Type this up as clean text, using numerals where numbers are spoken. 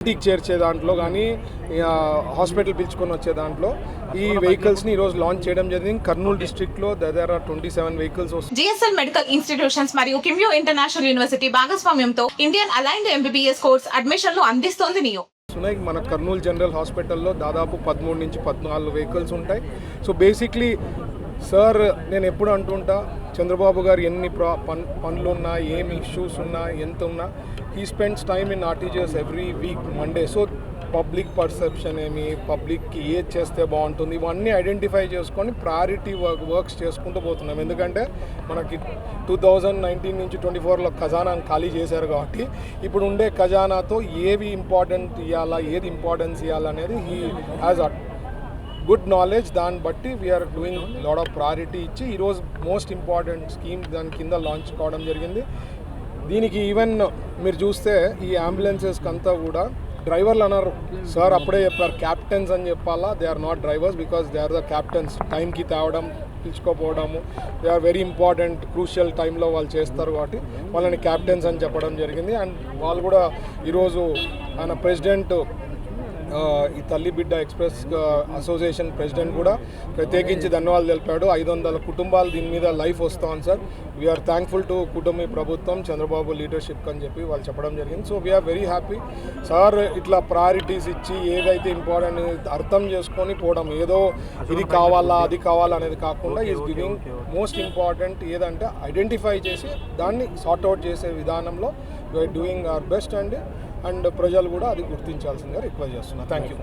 ఇంటికి చేర్చే దాంట్లో కానీ హాస్పిటల్ పిలుచుకొని వచ్చే దాంట్లో ఈ వెహికల్స్ని ఈరోజు లాంచ్ చేయడం జరిగింది. కర్నూలు డిస్ట్రిక్ట్లో దగ్గర 27 వెహికల్స్ వస్తాయి. జిఎస్ఎల్ మెడికల్ ఇన్స్టిట్యూషన్స్ మరియు కిమ్యూ ఇంటర్నేషనల్ యూనివర్సిటీ భాగస్వామ్యంతో ఇండియన్ అలైన్డ్ ఎంబీబీఎస్ కోర్స్ అడ్మిషన్లు అందిస్తోంది నియో. మన కర్నూలు జనరల్ హాస్పిటల్లో దాదాపు 13 నుంచి 14 వెహికల్స్ ఉంటాయి. సో బేసిక్లీ సార్ నేను ఎప్పుడు అంటుంటా, చంద్రబాబు గారు ఎన్ని పనులు ఉన్నా, ఏమి ఇష్యూస్ ఉన్నా, ఎంత ఉన్నా, he spends time in RTGS every week Monday. So public perception ఏమి, పబ్లిక్కి ఏది చేస్తే బాగుంటుంది, ఇవన్నీ ఐడెంటిఫై చేసుకొని ప్రయారిటీ వర్క్స్ చేసుకుంటూ పోతున్నాం. ఎందుకంటే మనకి 2019 నుంచి 24లో ఖజానాను ఖాళీ చేశారు కాబట్టి ఇప్పుడు ఉండే ఖజానాతో ఏవి ఇంపార్టెంట్ ఇవ్వాలా, ఏది ఇంపార్టెన్స్ ఇవ్వాలనేది హీ హ్యాజ్ గుడ్ నాలెడ్జ్. దాన్ని బట్టి we are doing lot of priority ఇచ్చి ఈరోజు మోస్ట్ ఇంపార్టెంట్ స్కీమ్ దాని కింద లాంచ్ కావడం జరిగింది. దీనికి ఈవెన్ మీరు చూస్తే ఈ అంబులెన్సెస్కి అంతా కూడా డ్రైవర్లు అన్నారు. సార్ అప్పుడే చెప్పారు క్యాప్టెన్స్ అని చెప్పాలా, they are not drivers because they are the captains. టైంకి తేవడం, పిలుచుకోపోవడము, they are very important, crucial టైంలో వాళ్ళు చేస్తారు కాబట్టి వాళ్ళని క్యాప్టెన్స్ అని చెప్పడం జరిగింది. అండ్ వాళ్ళు కూడా ఈరోజు ఆయన ప్రెసిడెంట్, ఈ తల్లి బిడ్డ ఎక్స్ప్రెస్ అసోసియేషన్ ప్రెసిడెంట్ కూడా ప్రత్యేకించి ధన్యవాదాలు తెలిపాడు. 500 కుటుంబాలు దీని మీద లైఫ్ వస్తాం సార్, వీఆర్ థ్యాంక్ఫుల్ టు కుటుంబీ ప్రభుత్వం, చంద్రబాబు లీడర్షిప్ అని చెప్పి వాళ్ళు చెప్పడం జరిగింది. So we are very happy. Sir ఇట్లా ప్రయారిటీస్ ఇచ్చి ఏదైతే ఇంపార్టెంట్ అర్థం చేసుకొని పోవడం, ఏదో ఇది కావాలా అది కావాలా అనేది కాకుండా ఈజ్ గివింగ్ మోస్ట్ ఇంపార్టెంట్ ఏదంటే ఐడెంటిఫై చేసి దాన్ని సార్ట్అవుట్ చేసే విధానంలో we are doing our best and ప్రజలు కూడా అది గుర్తించాల్సిందిగా రిక్వెస్ట్ చేస్తున్నా. Thank you.